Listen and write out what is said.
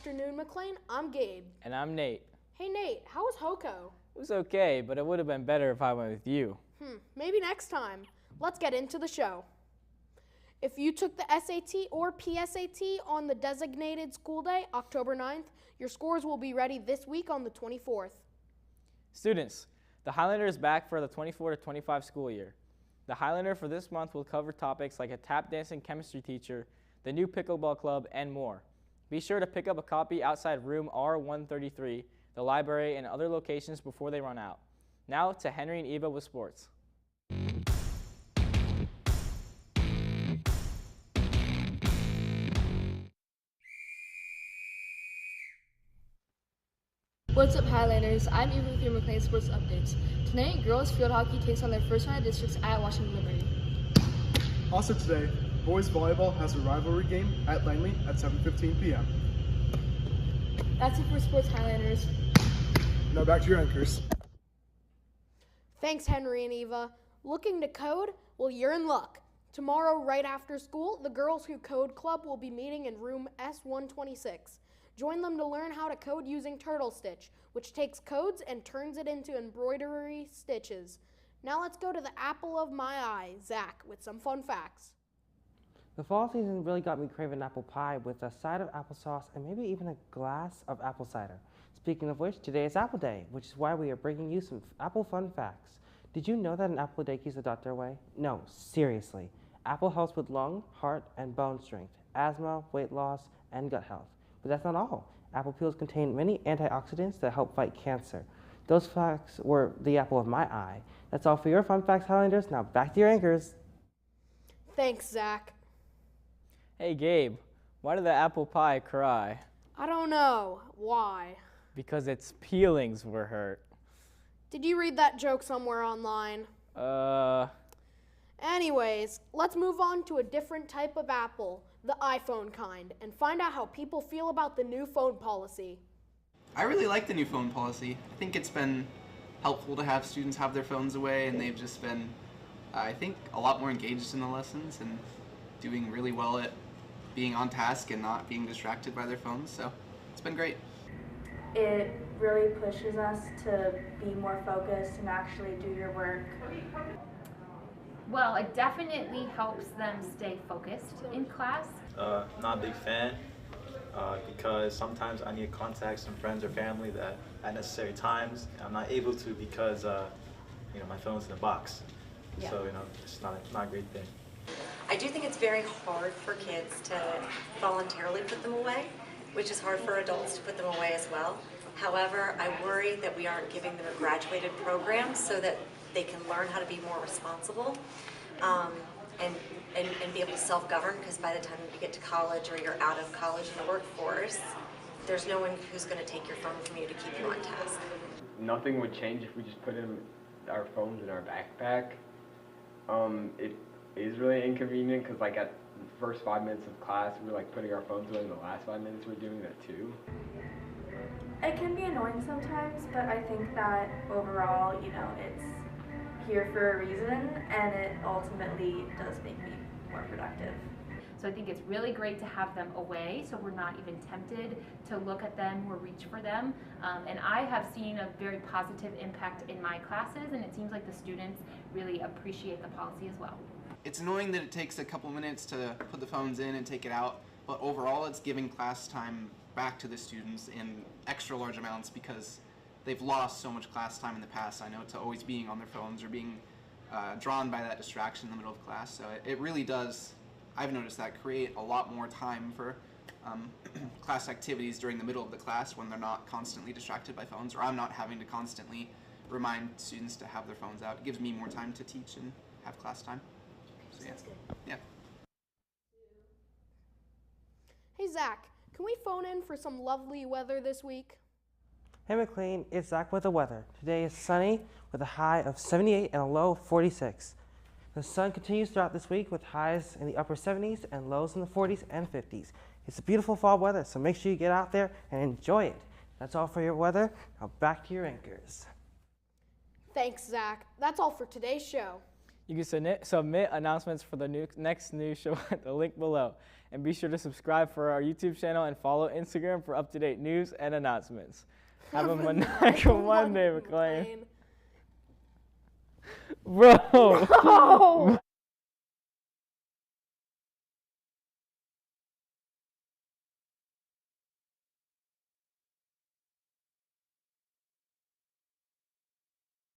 afternoon, McLean. I'm Gabe. And I'm Nate. Hey Nate, how was Hoko? It was okay, but it would have been better if I went with you. Maybe next time. Let's get into the show. If you took the SAT or PSAT on the designated school day, October 9th, your scores will be ready this week on the 24th. Students, the Highlander is back for the 24-25 school year. The Highlander for this month will cover topics like a tap dancing chemistry teacher, the new pickleball club, and more. Be sure to pick up a copy outside room R133, the library, and other locations before they run out. Now to Henry and Eva with sports. What's up, Highlanders? I'm Eva with your McLean Sports Updates. Tonight, girls field hockey takes on their first round of districts at Washington Liberty. Also today, boys volleyball has a rivalry game at Langley at 7:15 p.m. That's it for Sports, Highlanders. Now back to your anchors. Thanks, Henry and Eva. Looking to code? Well, you're in luck. Tomorrow, right after school, the Girls Who Code Club will be meeting in room S126. Join them to learn how to code using Turtle Stitch, which takes codes and turns it into embroidery stitches. Now let's go to the apple of my eye, Zach, with some fun facts. The fall season really got me craving apple pie with a side of applesauce and maybe even a glass of apple cider. Speaking of which, today is Apple Day, which is why we are bringing you some apple fun facts. Did you know that an apple a day keeps the doctor away? No, seriously. Apple helps with lung, heart, and bone strength, asthma, weight loss, and gut health. But that's not all. Apple peels contain many antioxidants that help fight cancer. Those facts were the apple of my eye. That's all for your fun facts, Highlanders. Now back to your anchors. Thanks, Zach. Hey Gabe, why did the apple pie cry? I don't know. Why? Because its peelings were hurt. Did you read that joke somewhere online? Anyways, let's move on to a different type of apple, the iPhone kind, and find out how people feel about the new phone policy. I really like the new phone policy. I think it's been helpful to have students have their phones away, and they've just been, I think, a lot more engaged in the lessons and doing really well at being on task and not being distracted by their phones, so it's been great. It really pushes us to be more focused and actually do your work. Well, it definitely helps them stay focused in class. Not a big fan because sometimes I need to contact some friends or family that at necessary times I'm not able to because my phone's in the box. Yeah. So it's not a great thing. I do think it's very hard for kids to voluntarily put them away, which is hard for adults to put them away as well. However, I worry that we aren't giving them a graduated program so that they can learn how to be more responsible and be able to self-govern, because by the time you get to college or you're out of college in the workforce, there's no one who's going to take your phone from you to keep you on task. Nothing would change if we just put our phones in our backpack. It is really inconvenient because at the first 5 minutes of class we're putting our phones away, and the last 5 minutes we're doing that too. It can be annoying sometimes, but I think that overall, it's here for a reason, and it ultimately does make me more productive. So I think it's really great to have them away so we're not even tempted to look at them or reach for them. And I have seen a very positive impact in my classes, and it seems like the students really appreciate the policy as well. It's annoying that it takes a couple minutes to put the phones in and take it out, but overall it's giving class time back to the students in extra large amounts because they've lost so much class time in the past, I know, to always being on their phones or being drawn by that distraction in the middle of class. So it really does, I've noticed that, create a lot more time for class activities during the middle of the class when they're not constantly distracted by phones, or I'm not having to constantly remind students to have their phones out. It gives me more time to teach and have class time. So yeah. Hey Zach, can we phone in for some lovely weather this week? Hey McLean, it's Zach with the weather. Today is sunny with a high of 78 and a low of 46. The sun continues throughout this week with highs in the upper 70s and lows in the 40s and 50s. It's a beautiful fall weather, so make sure you get out there and enjoy it. That's all for your weather. Now back to your anchors. Thanks, Zach. That's all for today's show. You can submit announcements for the next news show at the link below. And be sure to subscribe for our YouTube channel and follow Instagram for up-to-date news and announcements. Have a maniacal Monday, McLean. Bro.